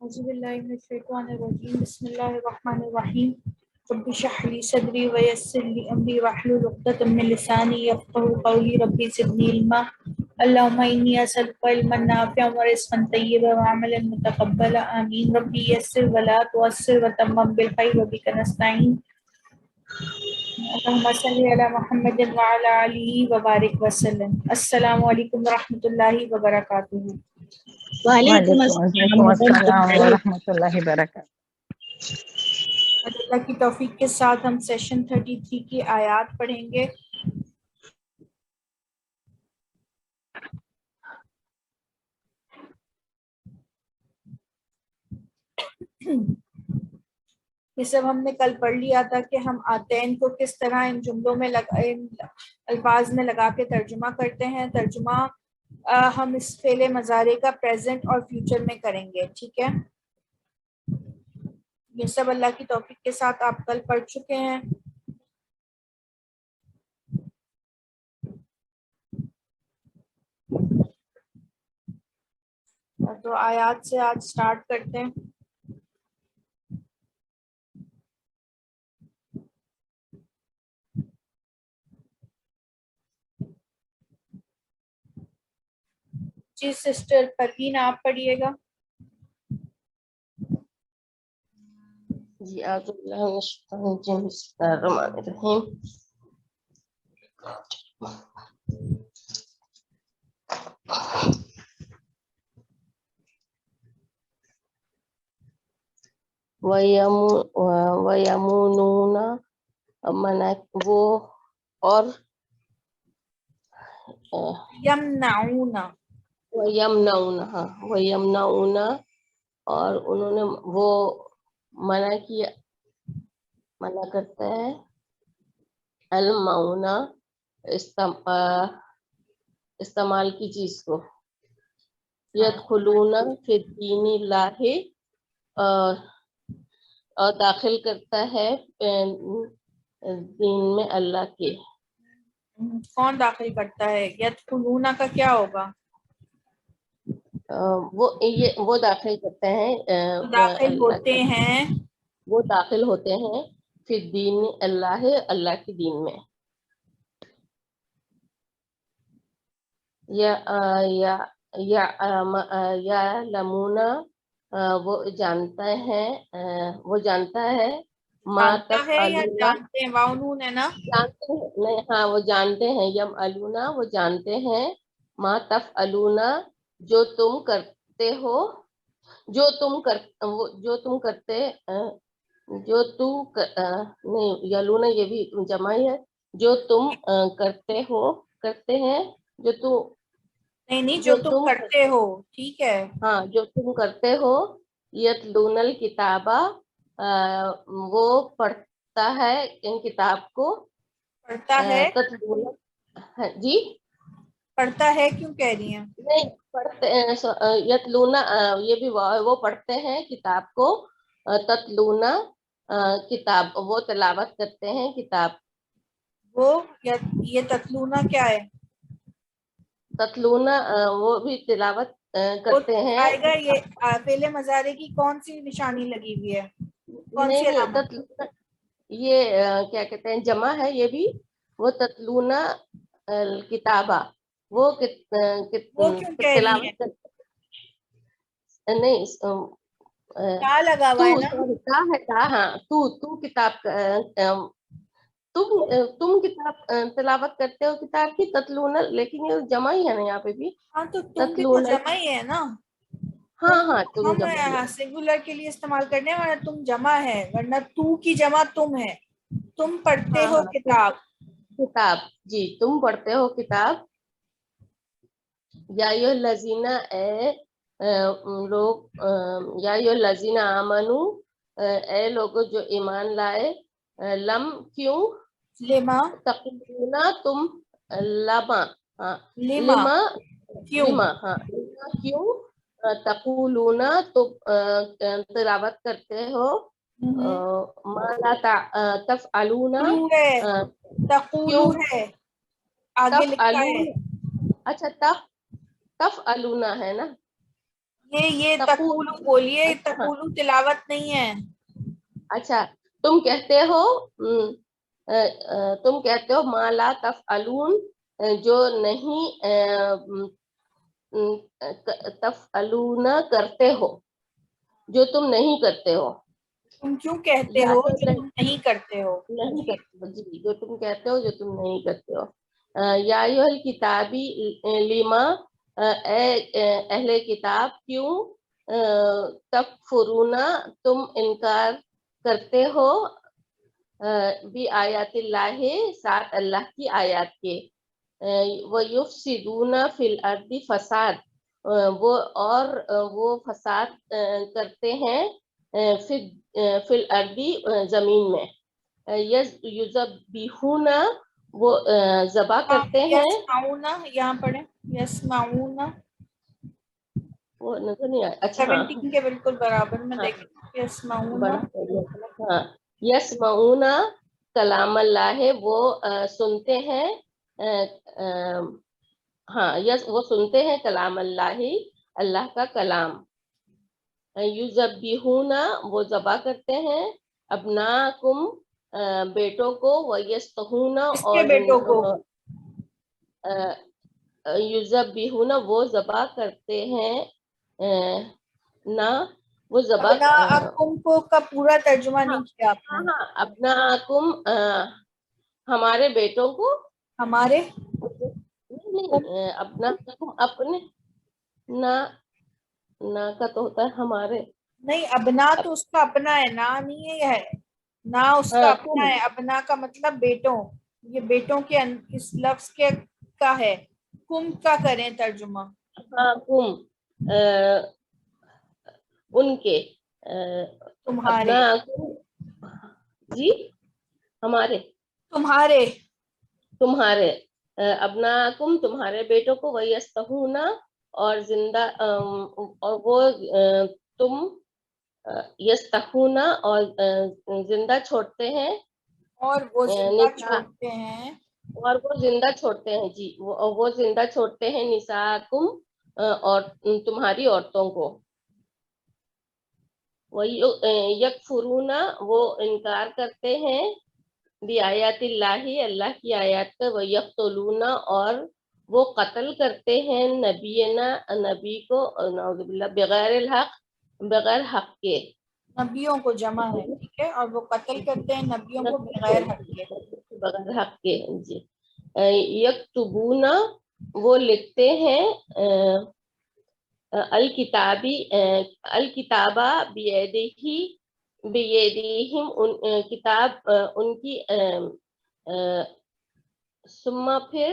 أعوذ بالله من الشيطان الرجيم بسم الله الرحمن الرحيم رب اشرح لي صدري ويسر لي أمري واحلل عقدة من لساني يفقهوا قولي ربي زدني علما اللهم إني أسألك علما نافعا ورزقا طيبا وعملا متقبلا آمين ربي يسر ولا تعسر وتمم بالخير وبك نستعين اللهم صل على محمد وعلى آله وبارك وسلم السلام علیکم ورحمۃ اللہ وبرکاتہ. وعلیکم وعلیکم السلام السلام ورحمۃ اللہ. ورحمۃ اللہ وبرکاتہ. اللہ کی توفیق کے ساتھ ہم سیشن 33 کی آیات پڑھیں گے. یہ سب ہم نے کل پڑھ لیا تھا کہ ہم آتین کو کس طرح ان جملوں میں ان الفاظ میں لگا کے ترجمہ کرتے ہیں. ترجمہ ہم اس فعل مضارع کا پریزنٹ اور فیوچر میں کریں گے. ٹھیک ہے، یہ سب اللہ کی توفیق کے ساتھ آپ کل پڑھ چکے ہیں. تو آیات سے آج سٹارٹ کرتے ہیں. جی سسٹر پروین آپ پڑھیے گا. جی اعوذ باللہ من الشیطان الرجیم بسم اللہ الرحمن الرحیم. وَيَمُونُونَ وہ اور یمنعون وَيَمْنَعُونَ اور انہوں نے وہ منع کیا، منع کرتا ہے المعونہ استعمال کی چیز کو. یدخلون فی الدین اللہ اور داخل کرتا ہے دین میں اللہ کے. کون داخل کرتا ہے؟ یدخلون کا کیا ہوگا؟ وہ داخل کرتے ہیں داخل ہوتے ہیں. وہ داخل ہوتے ہیں فی الدین اللہ، اللہ کے دین میں. یا لمونا وہ جانتا ہے ما جانتا ہے یا تفعلون، جانتے ہیں؟ واؤنون ہے نا. جانتے ہیں نہیں، ہاں وہ جانتے ہیں. یم علونا وہ جانتے ہیں ما تفعلون جو تم کرتے ہو، جو تم کرتے نہیں یلونا یہ بھی جمع ہے. جو تم کرتے ہیں نہیں جو تم کرتے ہو. ٹھیک ہے، ہاں جو تم کرتے ہو. یتلون الکتابہ وہ پڑھتا ہے ان کتاب کو. پڑھتا ہے. جی پڑھتا ہے کیوں کہہ رہی ہیں؟ نہیں پڑھتے یتلونا یہ بھی وہ پڑھتے ہیں کتاب کو. تتلونا کتاب وہ تلاوت کرتے ہیں کتاب. وہ یہ تتلونا کیا ہے؟ تتلونا وہ بھی تلاوت کرتے ہیں. آئے گا یہ فعل مضارع کی کون سی نشانی لگی ہوئی ہے؟ کون سی نہیں علامت؟ تتلونا یہ کیا کہتے ہیں جمع ہے یہ بھی. وہ تتلونا کتابہ وہ کیوں کہہ رہی ہیں؟ تلاوت نہیں کیا لگا ہوا ہے نا. ہاں تو کتاب تم کتاب تلاوت کرتے ہو کتاب کی. تتلونا لیکن یہ جمع ہی ہے نا یہاں پہ بھی. ہاں تو تم بھی تو جمع ہی ہے نا. ہاں تم ہم جمع ہی ہے. سنگولر کے لیے استعمال کرنے ورنہ تم جمع ہے، ورنہ تو کی جمع تم ہے. تم پڑھتے ہو کتاب. کتاب جی تم پڑھتے ہو کتاب. یا الذین اے لوگ، یا الذین آمنو اے لوگوں جو ایمان لائے. لم کیوں لما تقولون تم لما کیوں کیوں تقولون تم تلاوت کرتے ہو ما لا تفعلون تقولو ہے آگے لکھا ہے. اچھا تفعلون ہے نا. یہ تقولو بولیے، تقولو تلاوت نہیں ہے. اچھا تم کہتے ہو ما لا تفعلون جو نہیں تفعلون کرتے ہو، جو تم نہیں کرتے ہو. تم کیوں کہتے ہو جو تم نہیں کرتے ہو؟ نہیں کرتے ہو جی، جو تم کہتے ہو جو تم نہیں کرتے ہو. یا ایھا الکتابی لما اے اہل کتاب کیوں تکفرون تم انکار کرتے ہو بھی آیات اللہ ساتھ اللہ کی آیات کے. وَيُفْسِدُونَ فِي الْأَرْضِ فساد وہ فساد کرتے ہیں فی الارض زمین میں. یذبحون وہ ذبح کرتے ہیں. یسمعون، یہاں پڑھیں یسمعون، وہ نظر نہیں آیا. اچھا 17 کے بالکل برابر میں ہاں دیکھیں. یسمعون، ہاں یسمعون کلام اللہ وہ سنتے ہیں ہاں وہ سنتے ہیں کلام اللہ، اللہ کا کلام. یذبحون وہ ذبح کرتے ہیں ابناکم بیٹوں کو، ویستحون اس کے بیٹوں کو، یذبحون وہ ذبح کرتے ہیں نہ وہ ذبح ابناءکم کو کا پورا ترجمہ نہیں کیا آپ نے. ہاں ابناکم ہمارے بیٹوں کو، ہمارے ابناکم اپنے، نہ کا تو ہوتا ہے ہمارے. نہیں، ابنا تو اس کا اپنا ہے، نا نہیں ہے، نا اس کا اپنا ہے. ابنا کا مطلب بیٹوں، یہ بیٹوں کے اس لفظ کے کا ہے. کم کا کریں ترجمہ. ہاں کم ان کے تمہارے، ابناکم جی ہمارے، تمہارے ابناکم تمہارے بیٹوں کو، ویستحون اور زندہ اور وہ تم یستحون اور زندہ چھوڑتے ہیں، اور وہ زندہ چھوڑتے ہیں، اور وہ زندہ چھوڑتے ہیں جی وہ زندہ چھوڑتے ہیں نساءکم اور تمہاری عورتوں کو. یکفرون وہ انکار کرتے ہیں بھی آیات اللہ اللہ کی آیات کا. ویقتلون اور وہ قتل کرتے ہیں نبی کو نعوذ باللہ بغیر الحق بغیر حق کے. نبیوں کو جمع ہے، ٹھیک ہے، اور وہ قتل کرتے ہیں نبیوں کو بغیر حق کے. بغیر حق کے جی. یکتبون وہ لکھتے ہیں الکتابہ بیدیہم کتاب ان کی ثم پھر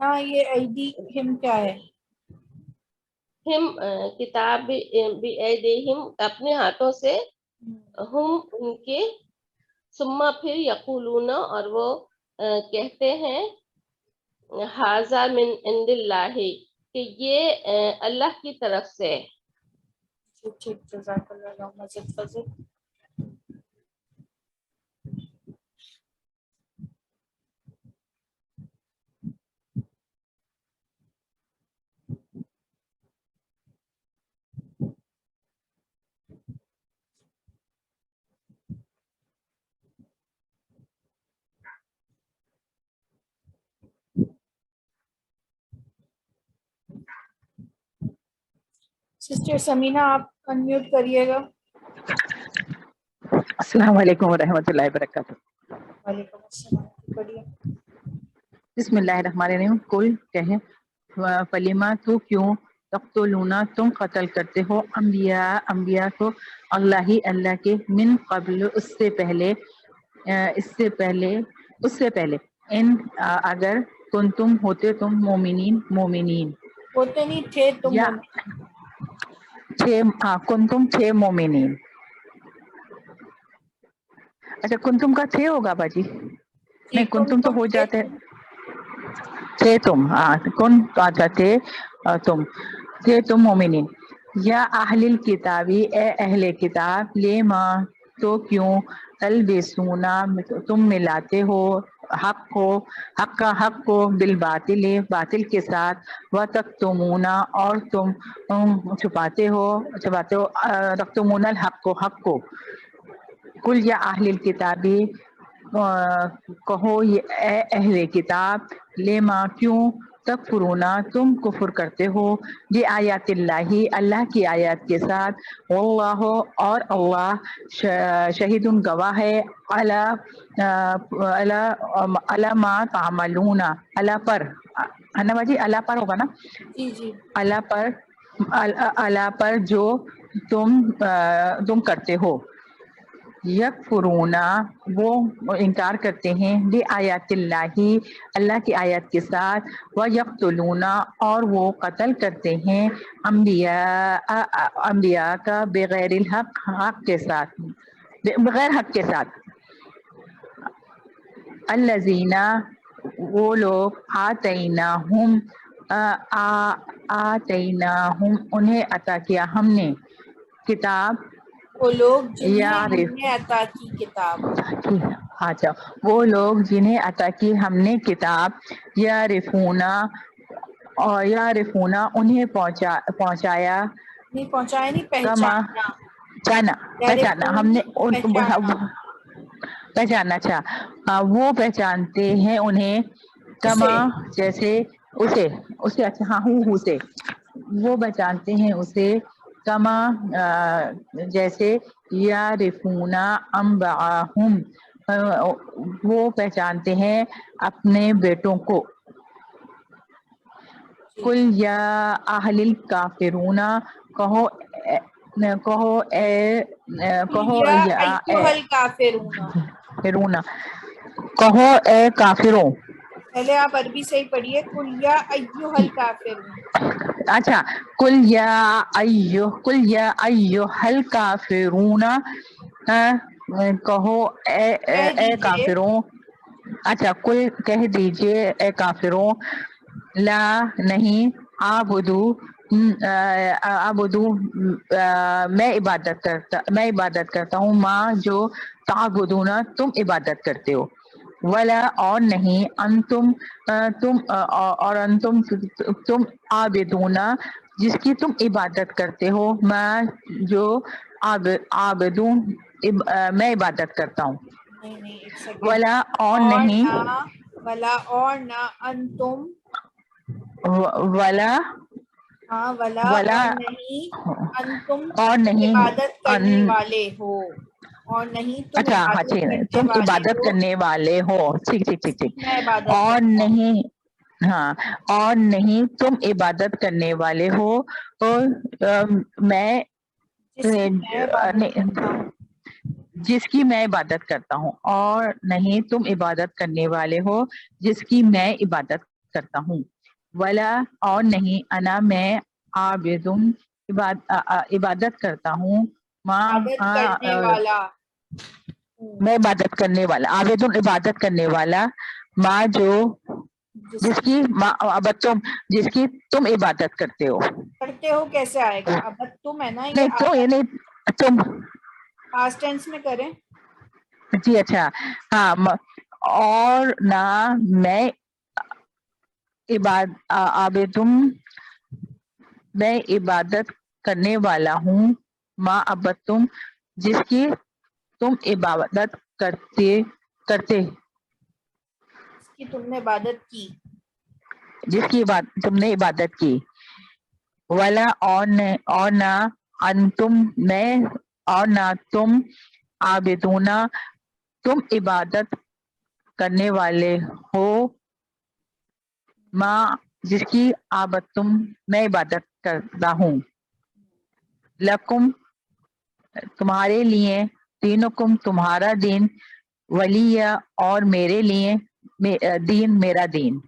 ہاں یہ ایدیہم کیا ہے؟ ہم کتاب بیدیہم اپنے ہاتھوں سے، ہم ان کے، ثم پھر یقولون اور وہ کہتے ہیں ھذا من عند اللہ کہ یہ اللہ کی طرف سے. ٹھیک، جزاک اللہ مزید فضل. سسٹر سمینہ آپ انمیوٹ کریے گا. السلام علیکم ورحمۃ اللہ وبرکاتہ. وعلیکم السلام. بڑھیا. بسم اللہ الرحمن الرحیم. کل کہیں فلیما تو کیوں تقتلون تم قتل کرتے ہو انبیاء کو، اللہ کے، من قبل اس سے پہلے ان اگر کنتم ہوتے تم مومنین ہوتے نہیں تھے تم یا کنتم تھے مومنین. اچھا کنتم کا تھے ہوگا باجی؟ نہیں کنتم تو ہو جاتے تھے تم، کن اچھا تھے تم مومنین. یا اہل الکتابی اے اہل کتاب، لما تو کیوں، تلبسونا تم ملاتے ہو، حق کو بالباطل باطل کے ساتھ، وتکتمون اور تم چھپاتے ہو تکتمون الحق کو قل یا اہل الکتابی کہو اے اہل کتاب لما کیوں تکفرونا تم کفر کرتے ہو یہ آیات اللہ کی آیات کے ساتھ، واللہ اور اللہ شہید گواہ ہے علی ما تعملون اللہ پر ہے نا باجی، اللہ پر ہوگا نا، جی جی اللہ پر جو تم کرتے ہو، یکفرون وہ انکار کرتے ہیں بآیات اللہ کی آیات کے ساتھ، ویقتلون اور وہ قتل کرتے ہیں انبیاء کا بغیر الحق حق کے ساتھ، بغیر حق کے ساتھ، الذین وہ لوگ آتیناہم انہیں عطا کیا ہم نے کتاب، وہ لوگ جنہیں ہم یعرف نے عطا کی کتاب، اچھا وہ لوگ جنہیں عطا کی ہم نے کتاب، یعرفونا اور یعرفونا انہیں پہنچایا نہیں پہنچایا نہیں کما پہچانا ہم نے پہچانا، اچھا وہ پہچانتے ہیں انہیں کما جیسے اسے اچھا ہاں ہوں سے وہ پہچانتے ہیں اسے کما جیسے یعرفونا انبیاءہم وہ پہچانتے ہیں اپنے بیٹوں کو، قل یا اہل الکافرون کہو یا یا ایھا الکافرون، کافرون کہو اے کافروں، پہلے آپ عربی صحیح پڑھیے، قل یا ایھا الکافرون، اچھا قل یا ایھا الکافرون کہو اے کافروں، اچھا قل کہہ دیجئے اے کافروں، لا نہیں اعبدو میں عبادت کرتا ہوں ماں جو تعبدون تم عبادت کرتے ہو، ولا اور نہیں انتم تم عابدون جس کی تم عبادت کرتے ہو، میں جو عابدون میں عبادت کرتا ہوں، نہیں ایک سیکنڈ، ولا اور اور نہیں نہ ولا اور نہ انتم، ولا ہاں ولا ولا اور نہیں انتم اور نہیں عبادت کرنے والے ہو، اور نہیں تم اچھا ہاں عبادت ٹھیک، کرنے تم والے عبادت ہو کرنے والے ہو، ٹھیک جس کی میں عبادت اور کرتا ہوں، نہیں ہاں اور نہیں تم عبادت کرنے والے ہو میں جس کی میں عبادت کرتا ہوں، جس کی میں عبادت کرتا ہوں، اور نہیں تم عبادت کرنے والے ہو جس کی میں عبادت کرتا ہوں، ولا اور نہیں انا میں عابدن عبادت کرتا ہوں عبادت کرنے والا میں عبادت کرنے والا، عابدن عبادت کرنے والا ماں جو جس کی جس کی تم عبادت کرتے ہو، کرتے ہو کیسے آئے گا، ابد تم ہے نا، نہیں تم پاسٹ ٹینس میں کریں، جی اچھا ہاں اور نہ میں میں عبادت کرنے والا ہوں ماں عبدتم جس کی تم عبادت کرتے جس کی تم نے عبادت کی، جس کی تم نے عبادت کی، ولا اور نہ انتم میں اور نہ تم عابدون تم عبادت کرنے والے ہو ماں جس کی عابدتم میں عبادت کرتا ہوں، لکم تمہارے لیے، دینکم تمہارا دین، ولی اور میرے لیے دین میرا دین،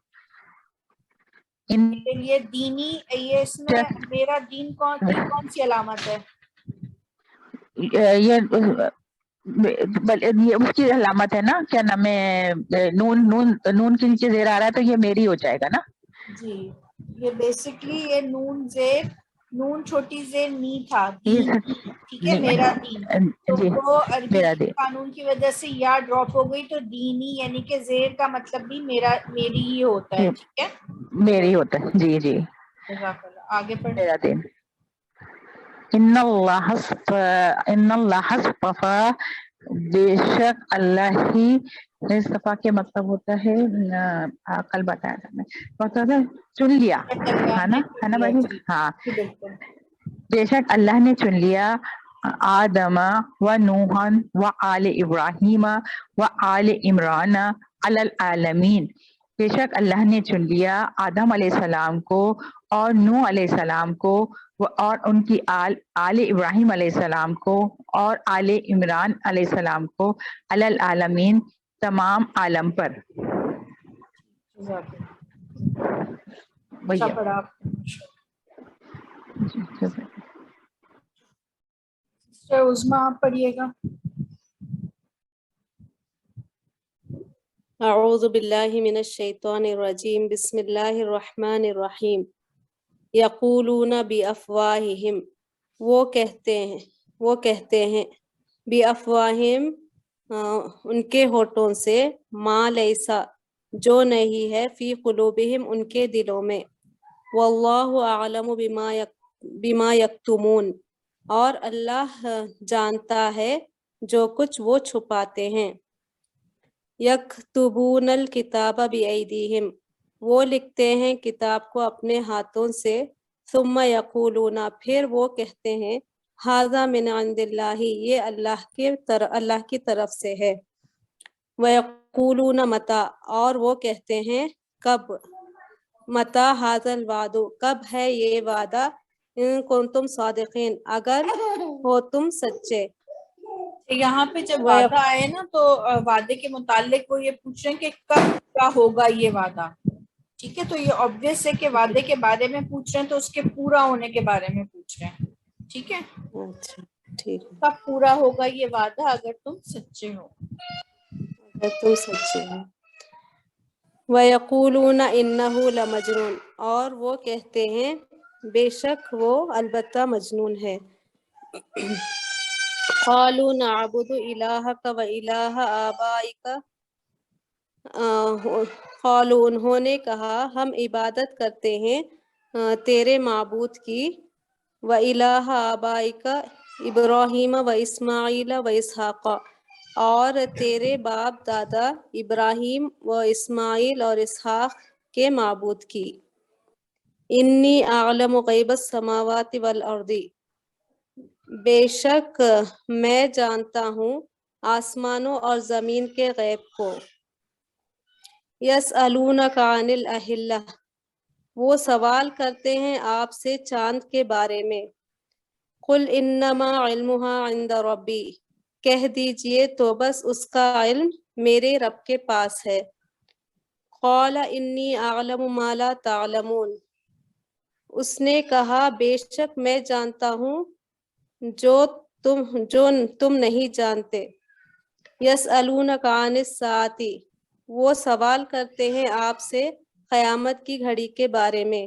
میرے لیے دینی، یہ اس میں میرا دین کون سی علامت ہے، یہ اس کی علامت ہے نا، کیا نام ہے، نون کے نیچے زیر آ رہا ہے تو یہ میری ہو جائے گا نا، جی یہ بیسکلی یہ نون زیر نون چھوٹی زیر نی تھا، یہ دین، ٹھیک ہے، میرا دین، تو جی وہ عربی میرا دین، قانون کی وجہ سے یا ڈراپ ہو گئی تو دینی، یعنی کہ زیر کا مطلب بھی میرا، میری ہی ہوتا ہے، ٹھیک ہے. میری ہوتا ہے. جی جی جزاک اللہ. آگے پڑھ. میرا دین. ان اللہ اصطفیٰ، بے شک اللہ ہی، اصطفیٰ کے مطلب ہوتا ہے کل بتایا تھا میں، مطلب ہے چن لیا، اللہ ہے نے نا لیا. بھائی. جی ہاں، جی بالکل. بے شک اللہ نے چن لیا آدم و نوحن و آل ابراہیم و آل عمران علی العالمین. بے شک اللہ نے چن لیا آدم علیہ السلام کو اور نوح علیہ السلام کو اور ان کی آل ابراہیم علیہ السلام کو اور آل عمران علیہ السلام کو علی العالمین، تمام عالم پر. جزاک اللہ. اچھا بھیا پڑھا آپ نے. سسٹر عظمیٰ آپ پڑھیے گا. اعوذ باللہ من الشیطان الرجیم بسم اللہ الرحمن الرحیم. یقولون بافواہہم، وہ کہتے ہیں بافواہہم، ان کے ہونٹوں سے، ما لیسا، جو نہیں ہے، فی قلوبہم، ان کے دلوں میں، واللہ اعلم بما یکتمون، اور اللہ جانتا ہے جو کچھ وہ چھپاتے ہیں. یکتبون الکتاب بایدیہم، وہ لکھتے ہیں کتاب کو اپنے ہاتھوں سے، ثم یقولون، پھر وہ کہتے ہیں، ھذا من عند اللہ، یہ اللہ کی طرف سے ہے. ویقولون متی، اور وہ کہتے ہیں کب، متی ھذا الوعد، کب ہے یہ وعدہ، ان کنتم صادقین، اگر ہو تم سچے. یہاں پہ جب وعدہ آئے نا تو وعدے کے متعلق وہ یہ پوچھ رہے ہیں کہ کب کا ہوگا یہ وعدہ، ٹھیک ہے. تو یہ obvious ہے کہ وعدے کے بارے میں پوچھ رہے ہیں تو اس کے پورا ہونے کے بارے میں پوچھ رہے ہیں، ٹھیک ہے. اچھا ٹھیک ہے، کب پورا ہوگا یہ وعدہ اگر تم سچے ہو. اگر تم سچے ہو. وَيَقُولُونَ إِنَّهُ لَمَجْنُونَ، اور وہ کہتے ہیں بے شک وہ البتہ مجنون ہے. قَالُوا نَعْبُدُ إِلَٰهَكَ وَإِلَٰهَ آبَائِكَ، قالوا، انہوں نے کہا، ہم عبادت کرتے ہیں تیرے معبود کی، وَإِلَٰهَ آبَائِكَ إِبْرَاهِيمَ وَإِسْمَاعِيلَ وَإِسْحَاقَ، اور تیرے باپ دادا ابراہیم و اسماعیل اور اسحاق کے معبود کی. انی اعلم غیب السماوات والارض، بے شک میں جانتا ہوں آسمانوں اور زمین کے غیب کو. یسألونک عن الاہلہ، وہ سوال کرتے ہیں آپ سے چاند کے بارے میں. قل انما علمها عند ربی، کہہ دیجئے تو بس اس کا علم میرے رب کے پاس ہے. قال انی اعلم ما لا تعلمون، اس نے کہا بے شک میں جانتا ہوں جو تم نہیں جانتے. یسألونک عن الساعۃ، وہ سوال کرتے ہیں آپ سے قیامت کی گھڑی کے بارے میں.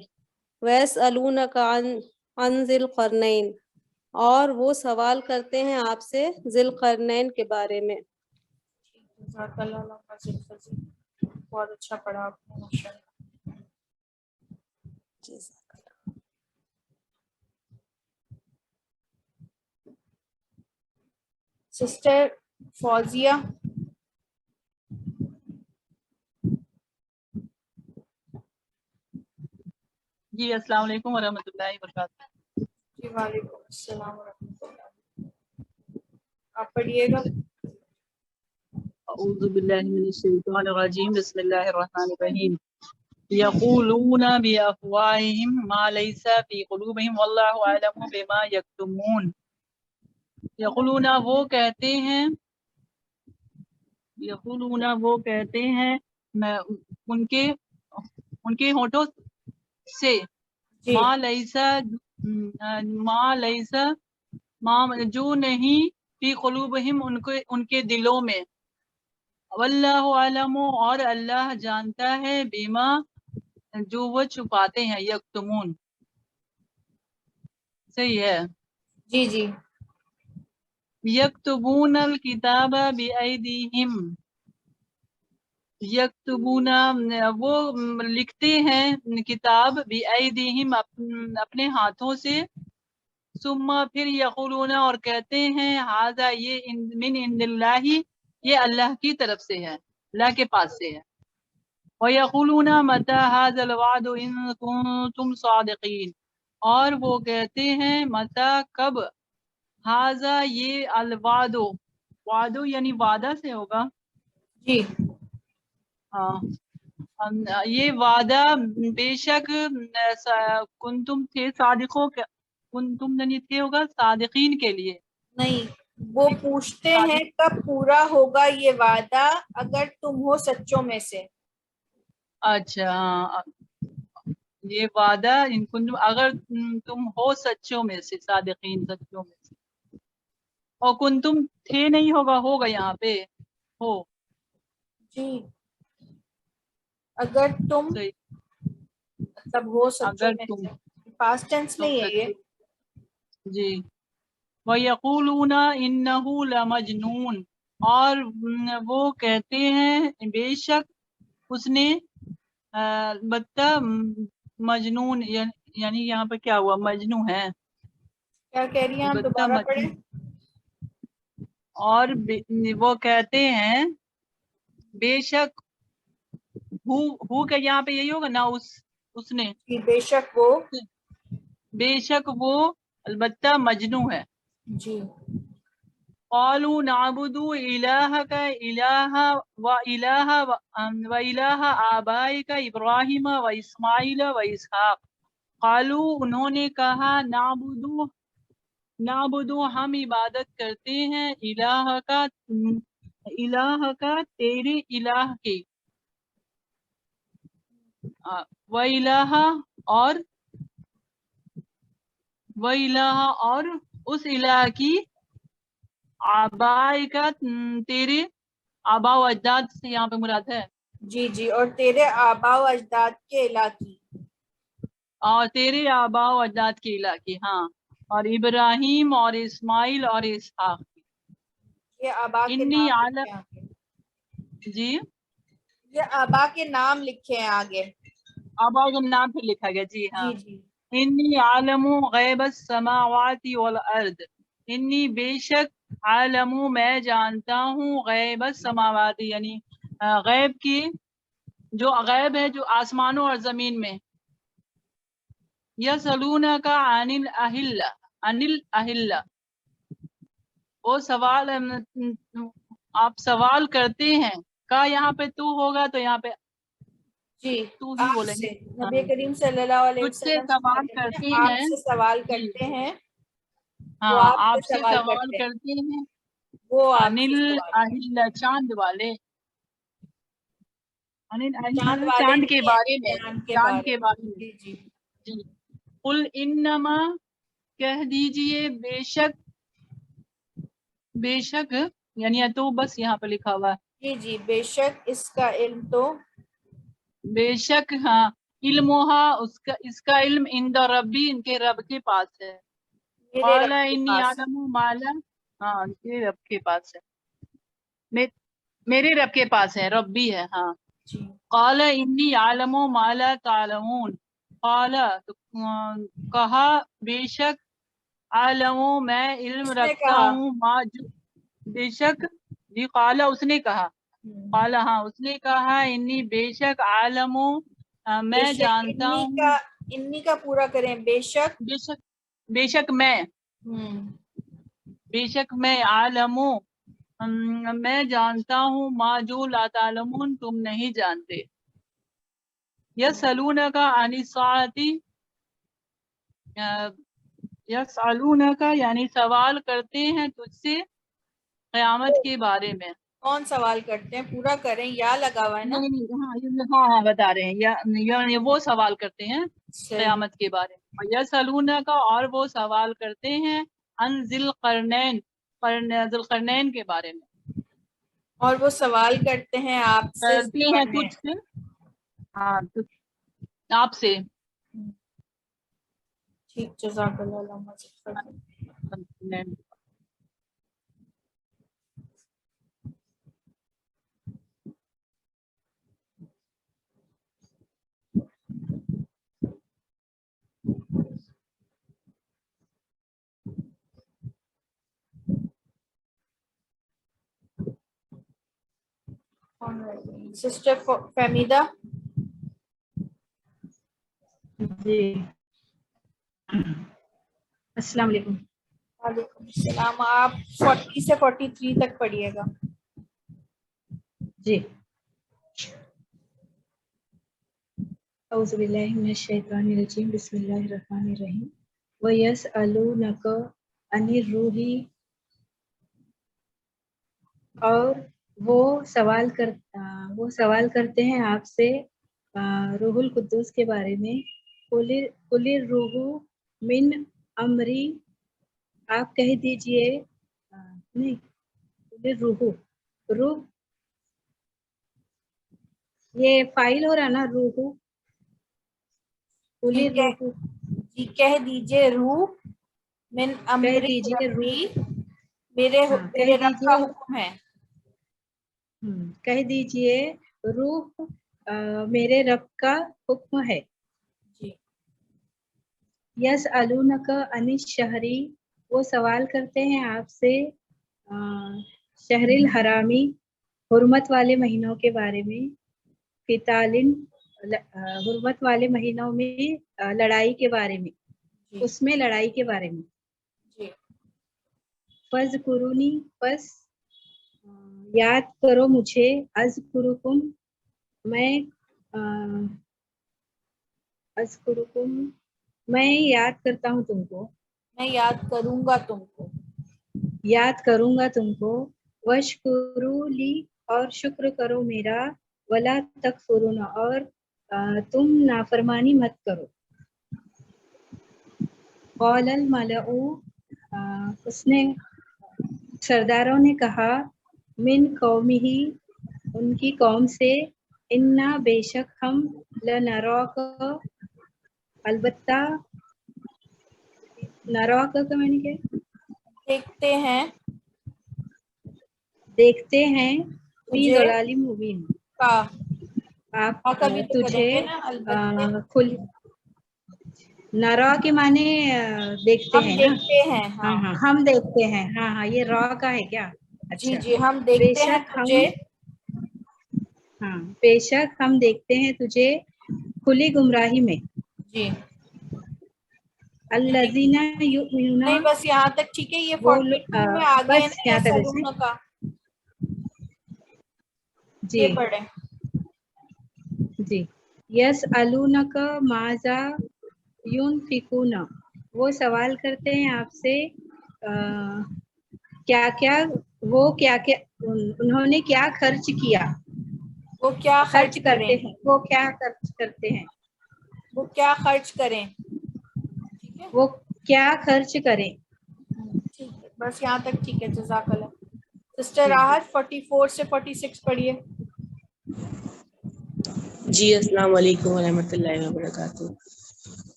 ویسألونک عن ذی القرنین، اور وہ سوال کرتے ہیں آپ سے ذی القرنین کے بارے میں. جزاک اللہ خیر. بہت اچھا پڑھا آپ نے ماشاءاللہ. سسٹر فوزیہ. جی السلام علیکم ورحمۃ اللہ وبرکاتہ. جی وعلیکم السلام ورحمۃ اللہ. آپ پڑھیے گا. اعوذ باللہ من الشیطان الرجیم بسم اللہ الرحمن الرحیم. یقولون بافواہہم ما لیس فی قلوبہم واللہ اعلم بما یکتمون. یقولون وہ کہتے ہیں، یقولون وہ کہتے ہیں ان کے ہونٹوں سے، جی ما لیسا، ما جو نہیں، فی قلوبہم ان کے دلوں میں، واللہ عالم، اور اللہ جانتا ہے، بما، جو وہ چھپاتے ہیں، یکتمون. صحیح ہے. جی جی یکتبون الکتاب بأیدیہم. یکتبون وہ لکھتے ہیں کتاب بأیدیہم اپنے ہاتھوں سے. ثم پھر یقولون اور کہتے ہیں ھذا یہ من عند اللہ یہ اللہ کی طرف سے ہے, اللہ کے پاس سے ہے. وَيَقُولُونَ مَتَى هَذَا الْوَعْدُ إِن كُنتُمْ صَادِقِينَ اور وہ کہتے ہیں متا کب, ھذا یہ الوعد, وعد یعنی وعدہ سے ہوگا. جی ہاں یہ وعدہ بے شک کنتم تھے صادقوں کنتم نہیں تھے ہوگا صادقین کے لیے. نہیں, وہ پوچھتے ہیں کب پورا ہوگا یہ وعدہ اگر تم ہو سچوں میں سے. اچھا ہاں, یہ وعدہ ان کنتم اگر تم ہو سچوں میں سے, صادقین سچوں میں سے. اور کنتم تھے نہیں ہوگا, ہوگا یہاں پہ ہو. جی اگر تم صحیح, مطلب ہو سچوں اگر میں تم سے, پاسٹ ٹینس ہو نہیں ہے یہ. سچے. جی وَيَقُولُونَ إِنَّهُ لَمَجْنُونَ اور وہ کہتے ہیں بے شک اس نے البتہ مجنون, یعنی یہاں پہ کیا ہوا, مجنون ہے. کیا کہہ رہی ہیں آپ, البتہ دوبارہ مجنون, پڑھیں. اور وہ کہتے ہیں بے شک ہو کہ یہاں پہ یہی ہوگا نا, اس نے کہ بے شک وہ. بے شک وہ البتہ مجنون ہے. جی قالوا نعبد الہک الہ و الہ آبائک ابراہیم و اسماعیل و اسحاق. قالوا انہوں نے کہا نعبدو ہم عبادت کرتے ہیں الہ کا تیرے الہ کی, و الہ اور اس الہ کی, آبائی کا تیرے آبا و اجداد سے یہاں پہ مراد ہے. جی جی اور تیرے آبا و اجداد کے علاقی, اور تیرے آبا و اجداد کے علاقے. ہاں, اور ابراہیم اور اسماعیل اور اسحاق. یہ آبا کے انی نام عالم, لکھے ہیں آگے. جی یہ آبا کے نام لکھے ہیں آگے. آبا کا نام پھر لکھا گیا. جی ہاں. جی جی انی عالم غیب السماوات والارض, انی بے شک عالم میں جانتا ہوں غیب السماوات یعنی غیب کی, جو غیب ہے جو آسمانوں اور زمین میں. یسألونک عن الاہلہ وہ سوال آپ سوال کرتے ہیں کا, یہاں پہ تو ہوگا تو یہاں پہ جی تو ہی آپ بولیں سے گے. نبی کریم صلی اللہ علیہ تجھ سے وسلم سوال فرماتے ہیں کرتے آپ ہیں. سے سوال جی کرتے ہیں, وہ ہاں, آپ آپ سے سوال کرتے ہیں, کرتے ہیں وہ آپ سے انل سوال کرتے اہل چاند والے, ہیں. چاند والے چاند کے نہیں بارے ہیں, میں, چاند کے چاند بارے کے میں. بارے میں. جی جی جی قل انما کہہ دیجئے بے شک یعنی تو بس یہاں پہ لکھا ہوا ہے. جی جی بے شک اس کا علم تو, بے شک ہاں, علمھا اس کا علم عند ربی ان کے رب کے پاس ہے. میرے قال رب کے انی پاس. اعلم ما لا, ہاں میرے رب کے پاس ہے, میرے رب کے پاس ہے, ربی ہے. ہاں جی قال انی اعلم ما لا تعلمون, قال کہا بے شک عالم میں علم اس نے رکھتا کہا, ہوں ما جو بے شک, جی قال اس نے کہا, قال ہاں اس نے کہا انی بے شک عالم بے میں شک جانتا ہوں, انی کا پورا کریں, بے شک. بے شک بے شک میں عالم میں جانتا ہوں ما جو لا تعلمون تم نہیں جانتے. یسألونک عن الساعۃ, یسألونک یعنی سوال کرتے ہیں تجھ سے قیامت کے بارے میں. کون سوال کرتے ہیں, پورا کریں, یا لگا ہوا ہے نا. نہیں ہاں بتا رہے ہیں, یا وہ سوال کرتے ہیں صحیح. قیامت کے بارے میں. یسألونک اور وہ سوال کرتے ہیں عن ذی القرنین, ذی القرنین کے بارے میں. اور وہ سوال کرتے ہیں آپ سے کرتے ہیں تجھ سے, ہاں آپ سے. ٹھیک جزاک اللہ علامہ ظفر۔ سسٹر فہمیدہ۔ جی السلام علیکم۔ وعلیکم السلام۔ آپ 40 سے 43 تک پڑھیے گا۔ جی اعوذ باللہ من الشیطان الرجیم بسم اللہ الرحمن الرحیم وَيَسْأَلُونَكَ عَنِ الرُّوحِ، اور وہ سوال کرتے ہیں آپ سے روح القدس کے بارے میں۔ قُلِ الرُّوحُ مِنْ امری، آپ کہہ دیجئے نہیں قُلِ روح یہ فائل ہو رہا نا روح، قُلِ ٹھیک ہے الروح جی، کہہ دیجئے روح من امر کہہ دیجئے ربی، روح، میرے ہاں میرے کہہ رب کا دیجئے، حکم ہے۔ کہہ دیجئے روح میرے رب کا حکم ہے۔ جی یسألونک عن الشہر، وہ سوال کرتے ہیں آپ سے شہر الحرامی، حرمت والے مہینوں کے بارے میں، قتال، حرمت والے مہینوں میں لڑائی کے بارے میں، جی اس میں لڑائی کے بارے میں۔ جی فَاذْکُرُونِی، پس یاد کرو مجھے، اذکرکم، میں یاد کرتا ہوں تم کو، میں یاد کروں گا تم کو، یاد کروں گا تم کو، وَاشْکُرُوا لی، اور شکر کرو میرا، وَلا تَکْفُرُونَ، اور تم نافرمانی مت کرو۔ قَالَ الْمَلَأُ، اس نے سرداروں نے کہا، من قومہ، ان کی قوم سے، انا، بے شک ہم، لنراک، البتہ نراک کا معنی کیا ہے؟ دیکھتے ہیں فی تجھے ضلال مبین، کا آپ کا بھی تو کریں تجھے گے نا البتہ، نرا کے معنی دیکھتے ہم ہیں نا، دیکھتے ہیں، ہاں ہاں ہاں ہم دیکھتے ہیں، ہاں ہاں یہ را کا ہے کیا؟ جی اچھا، جی، ہم بے دیکھتے ہیں شک ہم، تجھے، ہاں بے شک ہم دیکھتے ہیں تجھے کھلی گمراہی میں، جی الذین یؤمنون، نہیں بس یہاں تک ٹھیک ہے۔ یہ وہ 42 میں آگے ہے بس نا یہاں تک یسألون کا، جی یہ پڑھیں۔ جی یسألونک ماذا ينفقون، وہ سوال کرتے ہیں آپ سے کیا کیا، وہ کیا کیا انہوں نے کیا خرچ کیا، وہ کیا خرچ کریں، کرتے ہیں، وہ کیا خرچ کرتے ہیں، وہ کیا خرچ کریں، ٹھیک ہے وہ کیا خرچ کریں۔ ٹھیک ہے، بس یہاں تک ٹھیک ہے، جزاک اللہ۔ سسٹر جی راحت 44 سے 46 پڑھیے۔ جی السلام علیکم ورحمۃ اللہ وبرکاتہ۔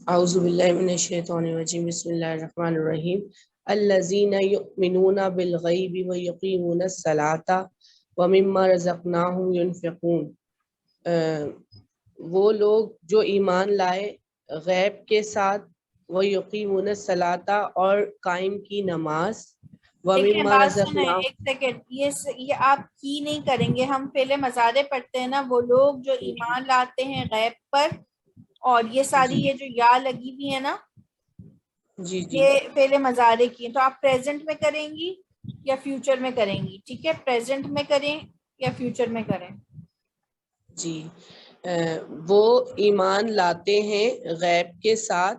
اعوذ باللہ من الشیطان الرجیم بسم اللہ الرحمن الرحیم الذین یؤمنون بالغیب ویقیمون الصلاۃ ومما رزقناہم ینفقون، وہ لوگ جو ایمان لائے غیب کے ساتھ، ویقیمون الصلاۃ، اور قائم کی نماز، دیکھیں ومما بات سنیں، رزقناہم، ایک سیکنڈ، یہ آپ کی نہیں کریں گے، ہم فعل مضارع پڑھتے ہیں نا، وہ لوگ جو ایمان لاتے ہیں غیب پر، اور یہ ساری جی یہ جو یا لگی ہوئی ہے نا، جی جی یہ فعل مضارع کی ہیں، تو آپ پریزنٹ میں کریں گی یا فیوچر میں کریں گی؟ ٹھیک ہے، پریزنٹ میں کریں یا فیوچر میں کریں؟ جی وہ ایمان لاتے ہیں غیب کے ساتھ،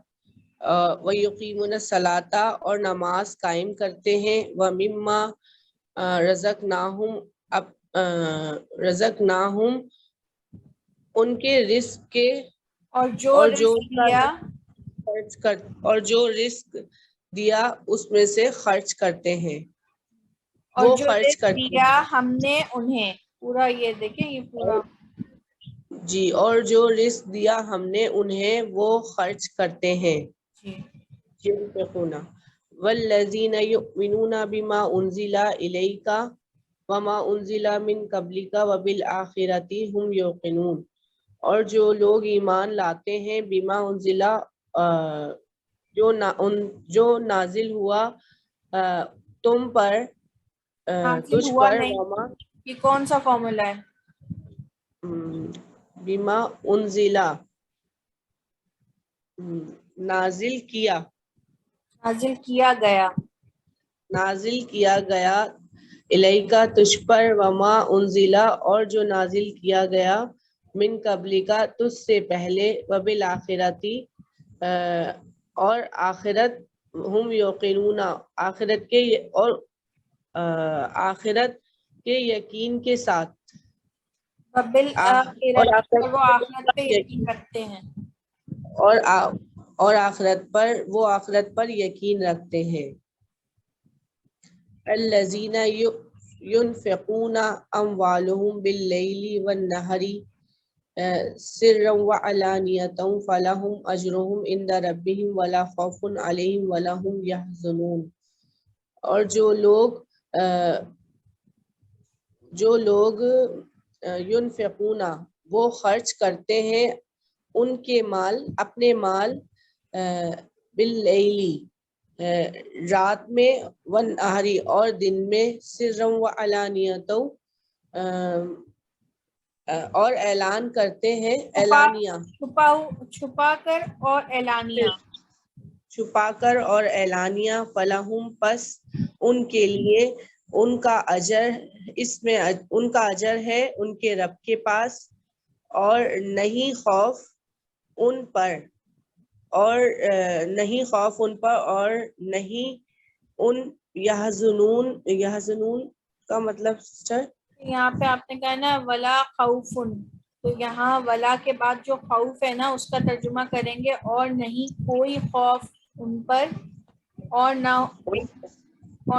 وَيُقِيمُونَ الصَّلَاةَ، اور نماز قائم کرتے ہیں، وَمِمَّا رَزَقْنَاهُمْ، ان کے رزق کے، اور جو اور جو رزق ان کا دیا، خرچ کر، اور جو رزق دیا اس میں سے خرچ کرتے ہیں، اور وہ جو خرچ رزق کرتے دیا ہیں، ہم نے انہیں، پورا یہ دیکھیں، یہ پورا جی، اور جو رزق دیا ہم نے انہیں وہ خرچ کرتے ہیں۔ جی ينفقون والذين يؤمنون بما أنزل إليك وما أنزل من قبلك وبالآخرة هم يوقنون، اور جو لوگ ایمان لاتے ہیں بما انزلہ جو نازل ہوا تم پر نازل تجھ ہوا پر نہیں، وما یہ کون سا فارمولا ہے؟ بما انزلہ نازل کیا نازل کیا گیا، نازل کیا گیا الیکا تجھ پر وما انزلہ اور جو نازل کیا گیا من قبل کا تجھ سے پہلے وبالآخرتی اور آخرت ہم یوقنون آخرت کے اور آخرت کے یقین کے ساتھ بالآخرت، اور وہ آخرت پہ یقین رکھتے ہیں، اور آخرت پر وہ آخرت پر یقین رکھتے ہیں. الذین ينفقون اموالهم باللیل والنہر سرا وعلانیۃ فلهم اجرهم عند ربهم ولا خوف علیہم ولا هم يحزنون، اور جو لوگ ينفقون وہ خرچ کرتے ہیں ان کے مال اپنے مال باللیلی رات میں والنہاری اور دن میں سرا وعلانیۃ اور اعلان کرتے ہیں اعلانیہ چھپا کر اور اعلانیہ، چھپا کر اور اعلانیہ فلہم پس ان کے لیے ان کا اجر اس میں ان کا اجر ہے ان کے رب کے پاس، اور نہیں خوف ان پر اور نہیں خوف ان پر اور نہیں ان یحزنون کا مطلب سسٹر یہاں پہ آپ نے کہا نا ولا خوفن، تو یہاں ولا کے بعد جو خوف ہے نا اس کا ترجمہ کریں گے اور نہیں کوئی خوف ان پر اور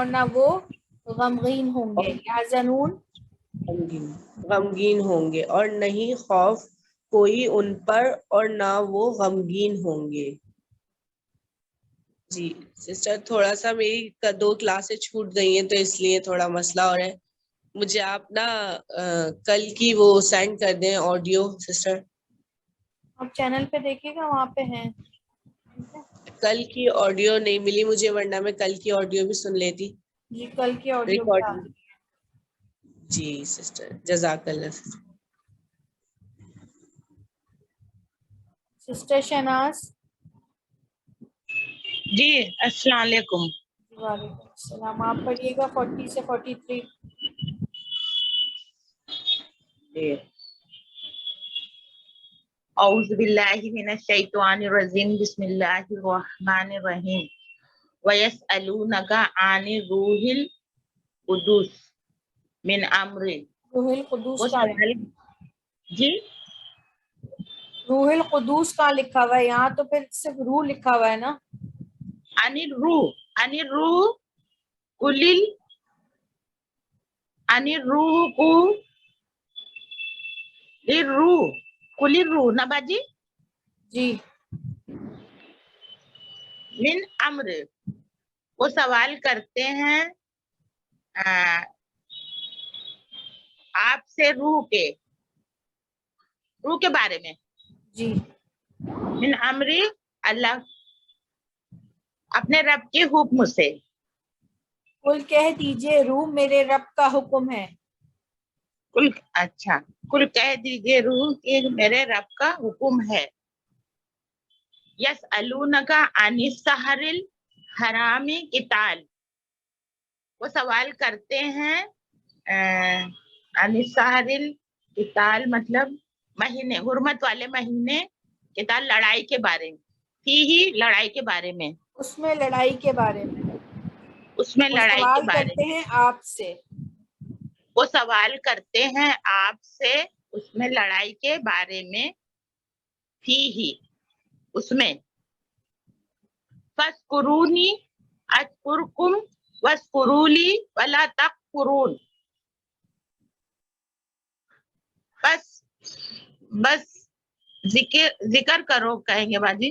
نہ وہ غمگین ہوں گے، یحزنون غمگین ہوں گے، اور نہیں خوف کوئی ان پر اور نہ وہ غمگین ہوں گے. جی سسٹر تھوڑا سا میری 2 کلاسیں چھوٹ گئی ہیں تو اس لیے تھوڑا مسئلہ ہو رہا ہے. مجھے آپ نا کل کی وہ سینڈ کر دیں آڈیو سسٹر. آپ چینل پہ دیکھیے گا وہاں پہ ہیں. کل کی آڈیو نہیں ملی مجھے ورنہ میں کل کی آڈیو بھی سن لیتی. جی کل کی آڈیو ریکارڈنگ. جی سسٹر جزاک اللہ. سسٹر شہناز. جی السلام علیکم. وعلیکم السلام. آپ پڑھیے گا 40 سے 43. جی اعوذ باللہ من الشیطان الرجیم بسم اللہ الرحمن الرحیم وَيَسْأَلُونَكَ عَنِ الرُّوحِ الْقُدُسِ من امر. روح القدوس وہ کا سوال جی روح القدوس کا لکھا ہوا ہے یہاں تو پھر صرف روح لکھا ہوا ہے نا. عن الروح قل عن الروح کو الروح قل الروح نا باجی جی من امر. وہ سوال کرتے ہیں آپ سے روح کے بارے میں. جی من امری اللہ اپنے رب کے حکم سے. کل کہہ دیجئے روح میرے رب کا حکم ہے. کل کہہ دیجئے روح کہ میرے رب کا حکم ہے. یسألونک عن الشہر الحرام قتال. وہ سوال کرتے ہیں عن الشہر القتال مطلب مہینے حرمت والے مہینے قتال لڑائی کے بارے میں. ہی لڑائی کے بارے میں. اس میں لڑائی کے بارے میں. اس میں وہ لڑائی کے سوال بارے کرتے میں ہیں آپ سے. وہ سوال کرتے ہیں آپ سے اس میں لڑائی کے بارے میں. ہی اس میں. فَاذْكُرُونِي أَذْكُرْكُمْ وَاشْكُرُوا لِي وَلَا تَكْفُرُونَ. بس ذکر کرو کہیں گے باجی.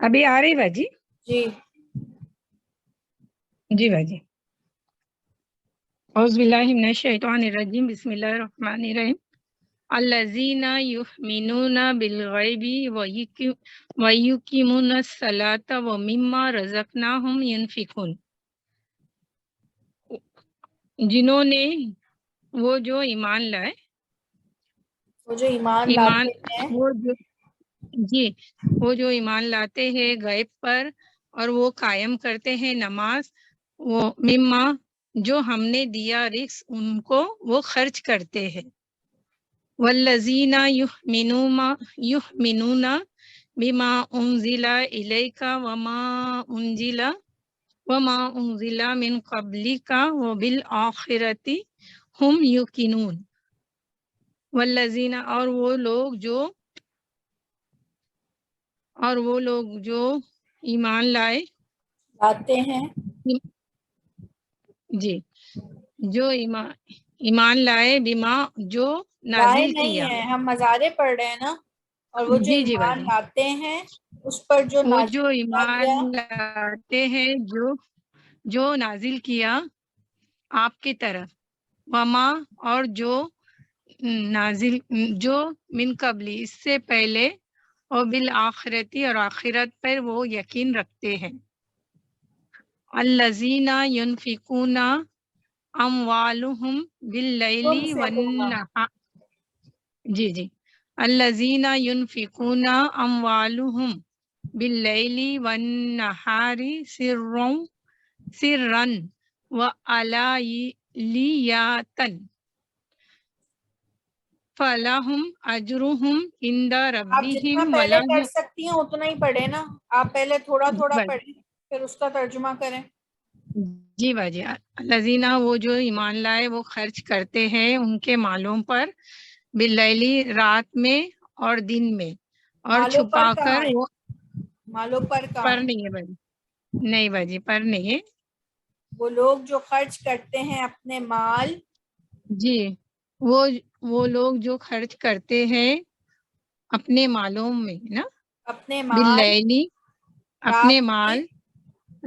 ابھی آ رہی باجی؟ جی جی باجی. اعوذ باللہ من الشیطان الرجیم بسم اللہ الرحمن الرحیم. الذین یؤمنون بالغیب ویقیمون الصلاۃ ومما رزقناہم ینفقون. جنہوں نے وہ جو ایمان لائے، وہ جو ایمان ایمان لاتے ہیں، وہ جو جی وہ جو ایمان لاتے ہیں غیب پر اور وہ قائم کرتے ہیں نماز، وہ مما جو ہم نے دیا رزق ان کو وہ خرچ کرتے ہیں. والذین یؤمنون بما انزل الیک وما انزل من قبلک وبالآخرۃ ہم یوقنون. والذین اور وہ لوگ جو ایمان لائے لاتے ہیں، جی جو ایمان لائے بما جو لائے نازل نہیں کیا. ہیں، ہم مزارے پڑھ رہے ہیں نا. اور وہ جو جی ایمان باجی، لاتے ہیں اس پر جو وہ نازل جو کیا گیا، ایمان لاتے ہیں جو نازل کیا آپ کی طرف، وما اور جو نازل جو من قبلی اس سے پہلے، اور بالآخرتی اور آخرت پر وہ یقین رکھتے ہیں. الذین ینفقون اموالہم باللیل ينفقون. والنہار. جی الذین ینفقون اموالہم باللیل والنہار سرا وعلانیۃ فلہم اجرہم عند آپ جتنا ربہم پہلے ولا کر سکتی ہیں اتنا ہی پڑھیں نا. آپ پہلے تھوڑا تھوڑا پڑھیں پھر اس کا ترجمہ کریں. جی باجی. الذین وہ جو ایمان لائے وہ خرچ کرتے ہیں ان کے مالوں پر، باللیلی رات میں اور دن میں، اور مالوں پر چھپا کہاں کر ہے؟ وہ مالوں پر کہاں پر ہے؟ نہیں ہے باجی، نہیں باجی پر نہیں ہے. وہ لوگ جو خرچ کرتے ہیں اپنے مال، جی وہ لوگ جو خرچ کرتے ہیں اپنے مالوں میں نا، اپنے مال باللیلی اپنے رات مال میں،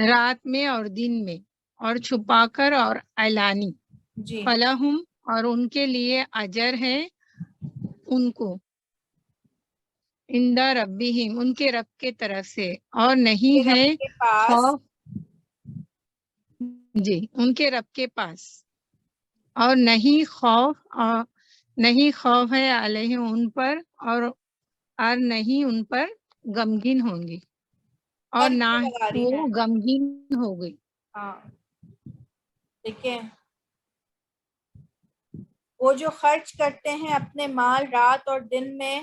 رات میں اور دن میں، اور چھپا کر اور اعلانی. جی فلہم اور ان کے لیے اجر ہے ان کو، عند ربہم ان کے رب کے طرف سے، اور نہیں رب ہے کے پاس، خوف. جی ان کے رب کے پاس، اور نہیں خوف ہے علیہم ان پر، اور نہیں ان پر غمگین ہوں گے، اور نہ لگا رہی وہ ہیں. غمگین ہو گئی. ہاں دیکھیں، وہ جو خرچ کرتے ہیں اپنے مال رات اور دن میں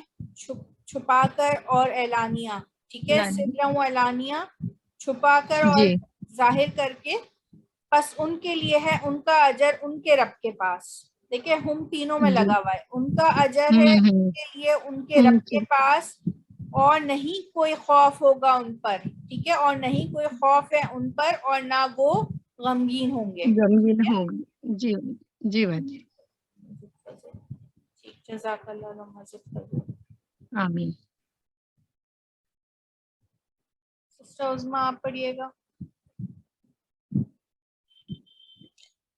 چھپا کر اور اعلانیہ. ٹھیک ہے، سرًا و اعلانیہ، چھپا کر اور جی ظاہر کر کے. پس ان کے لیے ہے ان کا اجر ان کے رب کے پاس. دیکھیں ہم تینوں میں جی لگا ہوا ہے. ان کا اجر ہے ان ہوں کے لیے ان کے رب کے پاس، اور نہیں کوئی خوف ہوگا ان پر. ٹھیک ہے، اور نہیں کوئی خوف ہے ان پر، اور نہ وہ غمگین ہوں گے. غمگین ہو گئی. جی جی باجی. جزاک اللہ خیر. آمین. سسٹر عظمیٰ آپ پڑھیے گا.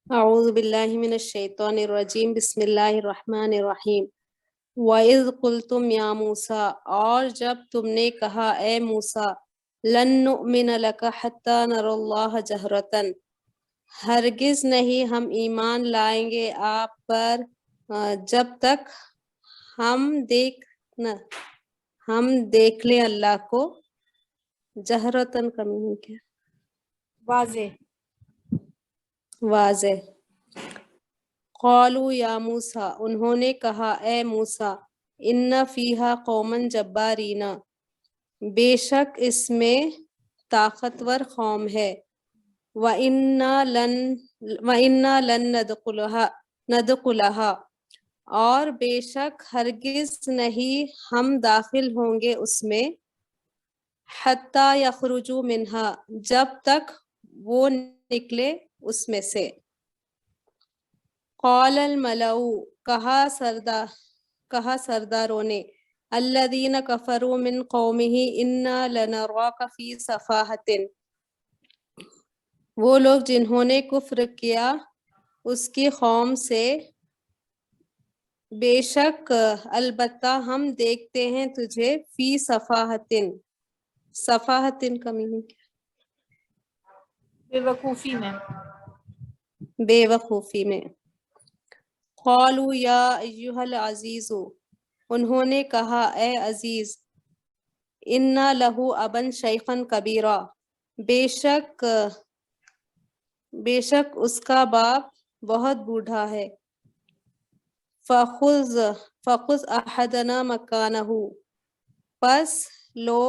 اعوذ باللہ من الشیطان الرجیم بسم اللہ الرحمن الرحیم. وَإِذْ قُلْتُمْ يَا مُوسَىٰ اور جب تم نے کہا اے موسیٰ، لن نؤمن لک حتی نری اللہ جہرۃ ہرگز نہیں ہم ایمان لائیں گے آپ پر جب تک ہم دیکھ لیں اللہ کو. جہرتن کا معنی کیا؟ واضح. قالوا یا موسیٰ انہوں نے کہا اے موسیٰ، ان فیہا قوما جبارین بے شک اس میں طاقتور قوم ہے. وَإِنَّا لَن نَدْخُلَهَا اور بے شک ہرگز نہیں ہم داخل ہوں گے اس میں، حَتَّى يَخْرُجُوا مِنْهَا جب تک وہ نکلے اس میں سے. قال الملأ کہا سرداروں نے، الذین کفروا من قومہ انا لنراک فی صفاحۃ، وہ لوگ جنہوں نے کفر کیا اس کی قوم سے، بے شک البتہ ہم دیکھتے ہیں تجھے فی صفاحتن، صفاحتن کا میننگ کیا؟ بے وقوفی میں. بے وقوفی میں. قالوا یا ایہا العزیز، انہوں نے کہا اے عزیز، انا لہو ابن شیخا کبیرا، بے شک اس کا باپ بہت بوڑھا ہے. فخذ احدنا مکانہ، پس لو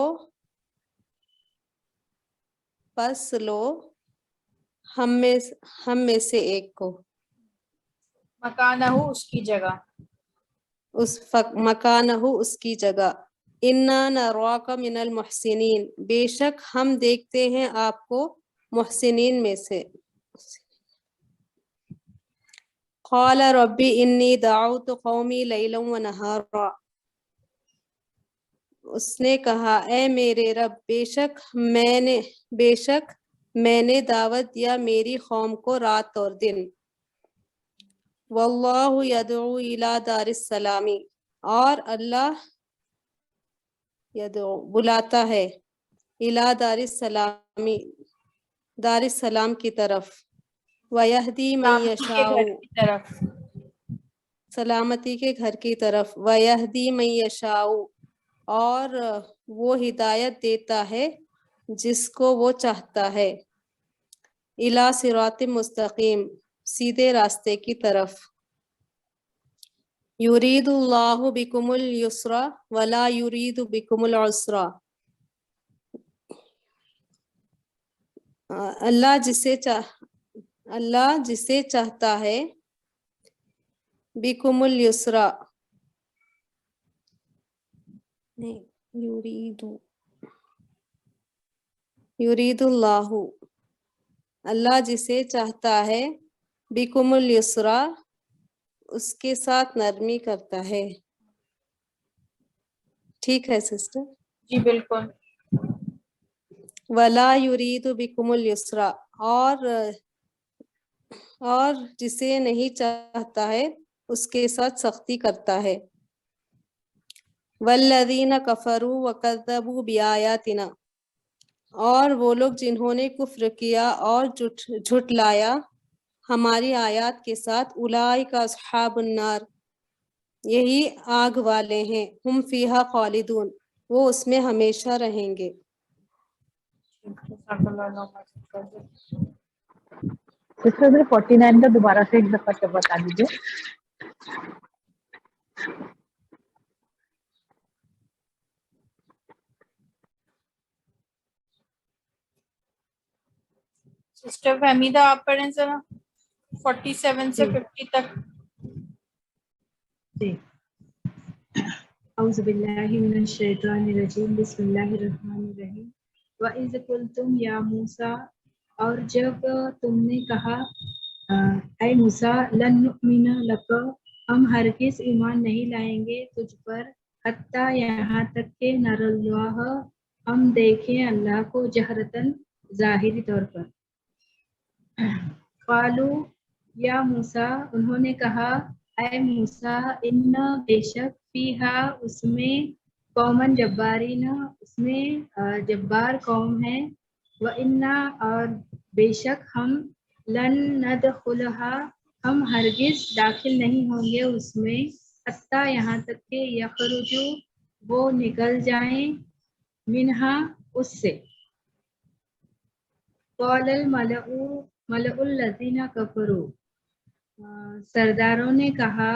ہم میں سے ایک کو، مکانہ اس کی جگہ، مکانہ اس کی جگہ. انا نراک من المحسنین، بے شک ہم دیکھتے ہیں آپ کو محسنین میں سے. قال رب انی دعوت قومی لیلا ونہارا، اس نے کہا اے میرے رب، بے شک میں نے دعوت دیا میری قوم کو رات اور دن. واللہ یدعو الی دار السلام، اور اللہ یدعو بلاتا ہے، الی دار السلام کی طرف. ویہدی من سلامتی کے یشاء، گھر کی طرف. سلامتی کے گھر کی طرف. ویہدی من یشاء، اور وہ ہدایت دیتا ہے جس کو وہ چاہتا ہے. الی صراط مستقیم، سیدھے راستے کی طرف. یرید اللہ بکم الیسر ولا یرید بکم العسر، اللہ جسے چاہتا ہے بکم الیسر، نہیں یرید اللہ جسے چاہتا ہے بکم الیسر، اس کے ساتھ نرمی کرتا ہے. ٹھیک ہے سسٹر؟ جی بالکل. ولا یرید بکم الیسر، اور جسے نہیں چاہتا ہے اس کے ساتھ سختی کرتا ہے. والذین کفروا وکذبوا بآیاتنا، اور وہ لوگ جنہوں نے کفر کیا اور جھٹلایا ہماری آیات کے ساتھ، اولئک اصحاب النار، یہی آگ والے ہیں. ہم فیہا خالدون، وہ اس میں ہمیشہ رہیں گے. سسٹر 49 کا دوبارہ سے ایک دفعہ بتا دیجیے. سسٹر فہمیدہ آپ پڑھیں ذرا 47 سے 50 تک. جی. اعوذ باللہ من الشیطان الرجیم، بسم اللہ الرحمن الرحیم. وَإِذْ قُلْتُمْ یا موسیٰ، اور جب تم نے کہا اے موسیٰ، لن نؤمن لک، ہم ہرگز ایمان نہیں لائیں گے تجھ پر، حتیٰ یہاں تک کہ نر اللہ، ہم دیکھیں اللہ کو، جہرتاً ظاہری طور پر. قالوا یا موسیٰ، انہوں نے کہا اے موسیٰ، ان بے شک فیہا اس میں، قومن جبارین، اس میں جبار قوم ہے. وَإِنَّا، اور بے شک ہم، لن ندخلہا، ہم ہرگز داخل نہیں ہوں گے اس میں، حتیٰ یہاں تک کہ یخرجوا، وہ نکل جائیں، منہا اس سے. قال الملأ الذین کفروا، سرداروں نے کہا،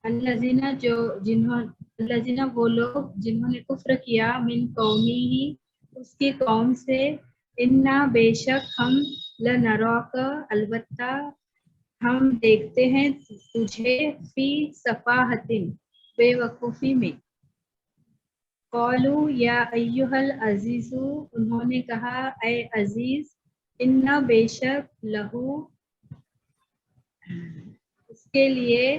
الذین الذین وہ لوگ جنہوں نے کفر کیا، من قومی ہی اس کی قوم سے، انا بے شک ہم، لنراک البتہ ہم دیکھتے ہیں تجھے، فی صفاحۃ بے وقوفی میں. قالوا یا ایہا العزیز، انہوں نے کہا اے عزیز، انا بے شک لہو اس کے لیے،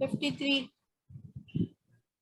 53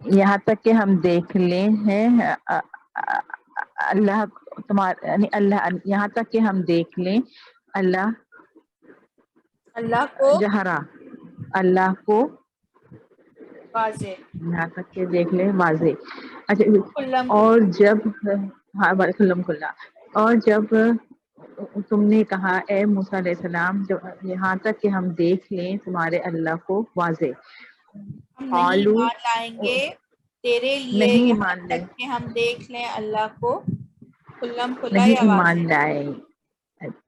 یہاں تک کہ ہم دیکھ لیں ہیں اللہ تمہارا یعنی اللہ یہاں تک کہ ہم دیکھ لیں اللہ اللہ کو جہرا اللہ کو واضح یہاں تک کہ دیکھ لیں واضح. اچھا کلم اور جب ہاں وعلیکم اللہ اور جب تم نے کہا اے موسیٰ علیہ السلام یہاں تک کہ ہم دیکھ لیں تمہارے اللہ کو واضح. ہم نہیں قالو ایمان لائیں گے تیرے لیے نہیں یہاں ایمان لائیں تک کہ ہم دیکھ لیں اللہ کو کلم کھلا نہیں یا ایمان واضح. لائیں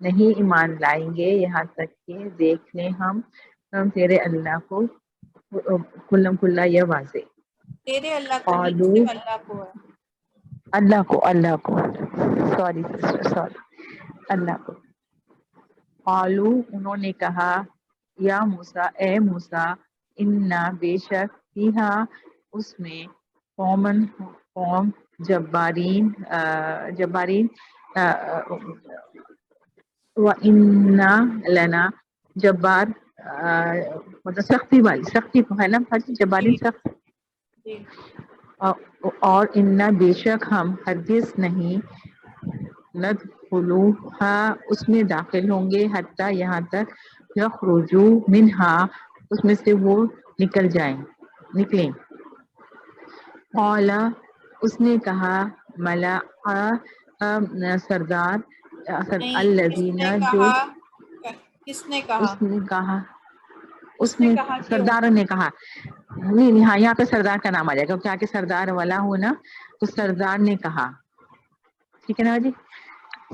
نہیں ایمان لائیں گے یہاں تک کہ دیکھ لیں ہم تیرے اللہ کو کلم کھلا یا واضح. تیرے اللہ کو نہیں قالو صرف اللہ کو ہے. اللہ کو سوری اللہ کو. قالو انہوں نے کہا یا موسیٰ اے موسیٰ انا بے شک فیہا اس میں قوم جبارین وَإِنَّا لَنَا جبار مطلب سختی ہے نا جبارین جی سخت. جی اور انا بے شک ہم ہرگز نہیں ندخلوہا اس میں داخل ہوں گے حتی یہاں تک یخرجو منہا اس میں سے وہ نکلیں. قال اس نے کہا ملا سردار نہیں الذین جو کس نے کہا اس نے کہا اس اس نے کہا کیوں؟ سرداروں نے کہا نہیں ہاں یہاں پہ سردار کا نام آ جائے گا کیا کہ سردار والا ہو نا تو سردار نے کہا ٹھیک ہے نا جی.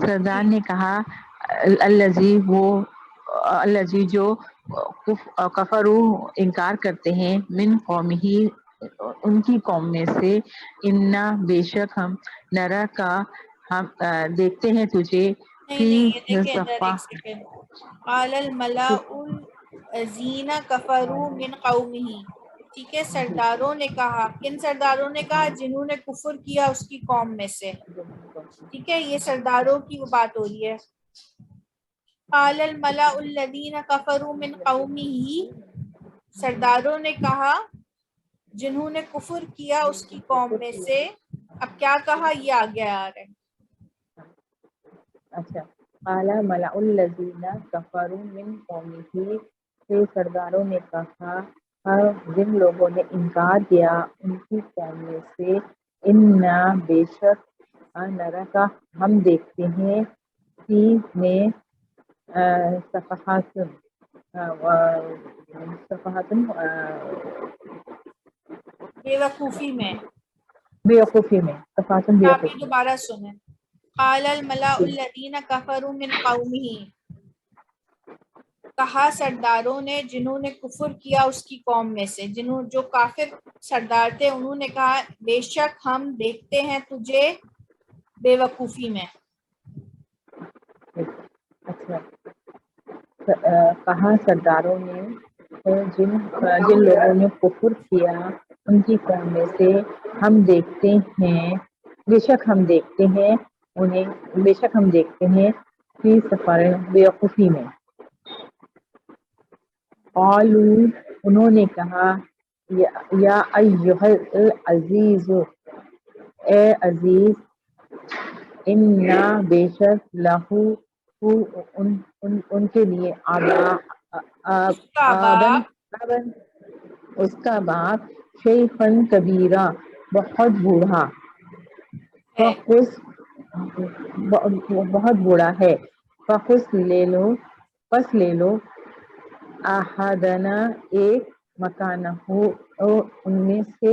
سردار نے کہا الذی جو کفرو انکار کرتے ہیں من قومہ ان کی قوم میں سے انا بے شک ہم نرا کا ہم دیکھتے ہیں تجھے فی نہیں یہ دیکھیں ادھر صفا. ایک سیکنڈ. قال الملأ الذین کفروا من قومہ. ٹھیک ہے سرداروں نے کہا کن سرداروں نے کہا جنہوں نے کفر کیا اس کی قوم میں سے. ٹھیک ہے یہ سرداروں کی وہ بات ہو رہی ہے. قال الملأ الذین کفروا من قومہ سرداروں نے کہا جنہوں نے کفر کیا اس کی قوم میں سے. اب کیا کہا یہ آگے آ رہا ہے. اچھا قال ملأ الذین کفروا من قومہ سے سرداروں نے کہا جن لوگوں نے انکار کیا ان کی قوم میں سے انا بے شک نرا کا ہم دیکھتے ہیں فی میں صفحات بے وقوفی میں. بیوقوفی میں صفحاتن آپ یہ بیوقوفی. دوبارہ سنیں. قال الملأ الذین کفروا من قومہ کہا سرداروں نے جنہوں نے کفر کیا اس کی قوم میں سے جو کافر سردار تھے انہوں نے کہا بے شک ہم دیکھتے ہیں تجھے بے وقوفی میں. اچھا کہا سرداروں نے جن لوگوں نے کفر کیا ان کی قوم میں سے ہم دیکھتے ہیں بے شک ہم دیکھتے ہیں انہیں بے شک ہم دیکھتے ہیں فی سفر بیوقوفی میں. قالوا انہوں نے کہا یا ایھا العزیز اے عزیز انا بے شک لہو ان کے لیے اس کا باپ اس کا باپ شیخن کبیرہ بہت بوڑھا ہے. بہت بوڑھا ہے. فخذ لے لو احدنا ایک مکانہ ان میں سے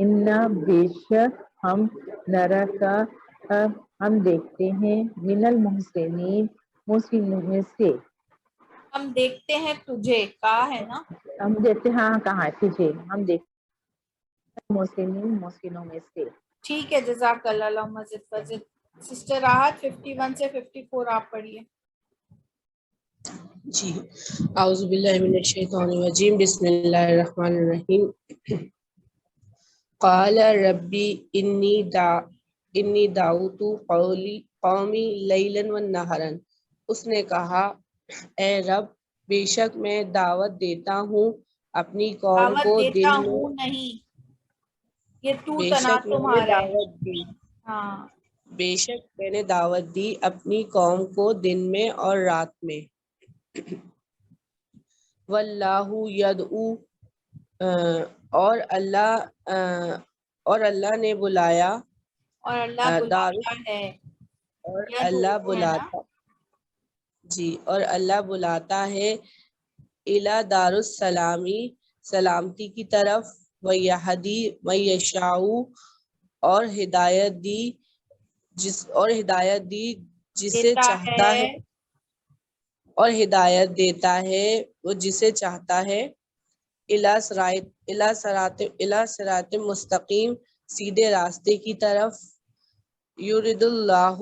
انا بے شک ہم نرا کا ہم دیکھتے ہیں من المحسنین محسنوں میں سے. ہم دیکھتے ہیں تجھے کہا ہے نا. ہم دیکھتے ہاں کہاں ہے تجھے ہم دیکھتے محسنوں میں سے. ٹھیک ہے جزاک اللہ. اللہم زد وزد. سسٹر راحت 51 سے 54 آپ پڑھیے. جی اعوذ باللہ من الشیطان الرجیم بسم اللہ الرحمن الرحیم. قال ربی انی دعوت قومی لیلا ونہارا. اس نے کہا اے رب بے شک میں دعوت دیتا ہوں اپنی قوم دعوت کو دیتا دن میں ہوں نہیں یہ تو بے تنا شک میں نے تمہارا ہے. دعوت دی ہاں بے شک میں نے دعوت دی اپنی قوم کو دن میں اور رات میں. واللہ یدعو اور اللہ نے بلایا اور اللہ دار بلاتا ہے. اور یا اللہ دو ہے نا. بلاتا جی اور اللہ بلاتا ہے الی دار السلامی سلامتی کی طرف، ویہدی من یشاء اور ہدایت دی جسے دیتا چاہتا ہے اور ہدایت دیتا ہے وہ جسے چاہتا ہے، الی صراط مستقیم سیدھے راستے کی طرف. یرید اللہ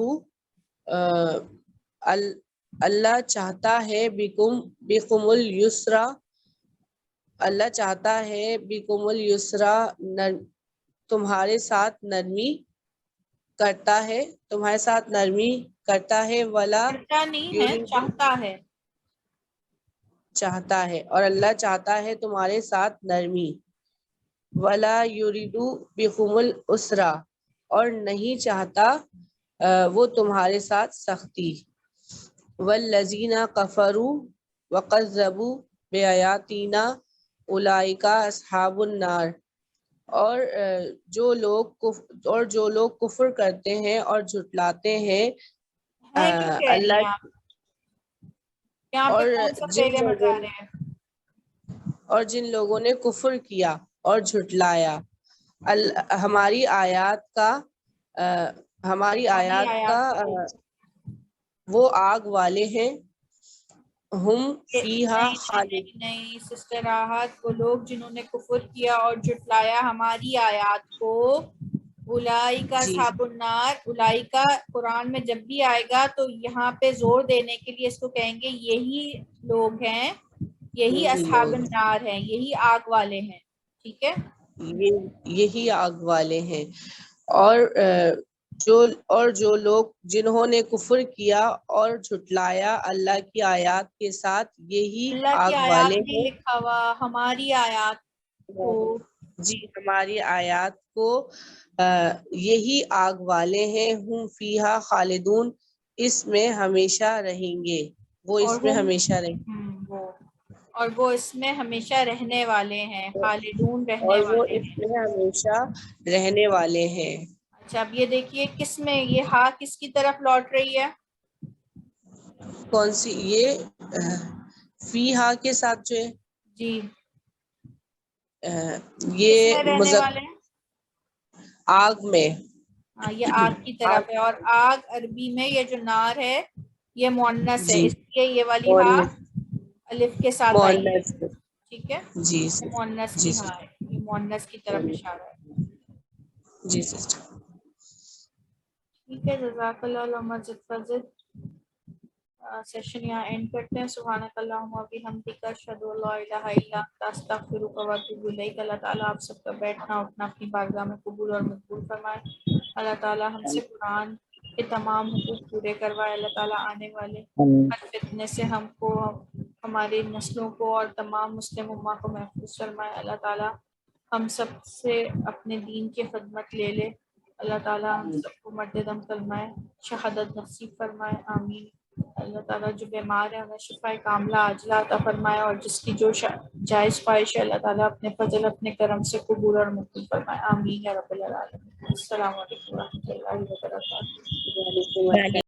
اللہ چاہتا ہے بکم اليسرا اللہ چاہتا ہے بکم اليسرا تمہارے ساتھ نرمی کرتا ہے ولا کرتا نہیں ہے، یرید چاہتا ہے. اور اللہ چاہتا ہے تمہارے ساتھ نرمی. ولا یرید بکم العسرا اور نہیں چاہتا وہ تمہارے ساتھ سختی. والذین کفروا وکذبوا بآیاتنا اولئک اصحاب النار اور جو لوگ کفر کرتے ہیں اور جھٹلاتے ہیں ہے کیا کہہ رہی اللہ ہیں آپ؟ یہاں پہ اور کون سا پہلے بتا رہے ہیں؟ جن لوگوں نے کفر کیا اور جھٹلایا ہماری آیات کا وہ آگ والے ہیں، ہم فیہا خالد. نہیں سسٹر راحت، وہ لوگ جنہوں نے کفر کیا اور جھٹلایا ہماری آیات کو، اولئک اصحاب النار. اولئک قرآن میں جب بھی آئے گا تو یہاں پہ زور دینے کے لیے اس کو کہیں گے یہی لوگ ہیں، یہی اصحاب النار ہیں، یہی آگ والے ہیں. ٹھیک ہے، یہی آگ والے ہیں. اور جو لوگ جنہوں نے کفر کیا اور جھٹلایا اللہ کی آیات کے ساتھ، یہی اللہ کی آگ آیات والے نہیں ہیں. لکھا ہوا، ہماری آیات کو. جی ہماری آیات کو یہی آگ والے ہیں، ہم فیہا خالدون اس میں ہمیشہ رہیں گے، وہ اس میں ہمیشہ رہیں گے اور وہ اس میں ہمیشہ رہنے والے ہیں، خالدون رہنے اور وہ والے اس ہیں. میں ہمیشہ رہنے والے ہیں. اچھا اب یہ دیکھیے کس میں یہ ہاں کس کی طرف لوٹ رہی ہے؟ کون سی؟ یہ فیہا کے ساتھ جو ہے جی یہ کس میں رہنے والے ہیں؟ آگ میں. ہاں یہ آگ کی طرف ہے، اور آگ عربی میں یہ جو نار ہے یہ مؤنث ہے، جی اس لیے یہ والی ہاں الف کے ساتھ آئی ہے. مؤنث ٹھیک ہے، جی یہ مؤنث جی کی ہاں ہے، یہ مؤنث کی طرف اشارہ ہے. جی سسٹر. ٹھیک ہے، جزاک اللہ اللہم زد فضل. سیشن یہاں اینڈ کرتے ہیں. سبحانک اللہم و بحمدک، اشہد ان لا الہ الا انت، استغفرک و اتوب الیک. اللہ تعالیٰ آپ سب کا بیٹھنا اٹھنا اپنی بارگاہ میں قبول اور مقبول فرمائے. اللہ تعالیٰ ہم سے قرآن کے تمام حقوق پورے کروائے. اللہ تعالیٰ آنے والے ہر فتنے سے ہم کو، ہماری نسلوں کو اور تمام مسلم امہ کو محفوظ فرمائے. اللہ تعالیٰ ہم سب سے اپنے دین کی خدمت لے لے. اللہ تعالیٰ ہم سب کو مرد دم کلمہ شہادت نصیب فرمائے. آمین. اللہ تعالیٰ جو بیمار ہے انہیں شفا کاملہ عاجلہ عطا فرمائے، اور جس کی جو جائز خواہش ہے اللہ تعالیٰ اپنے فضل اپنے کرم سے قبول اور مقبول فرمائے. آمین یا رب العالمین. السلام علیکم و رحمۃ اللہ وبرکاتہ.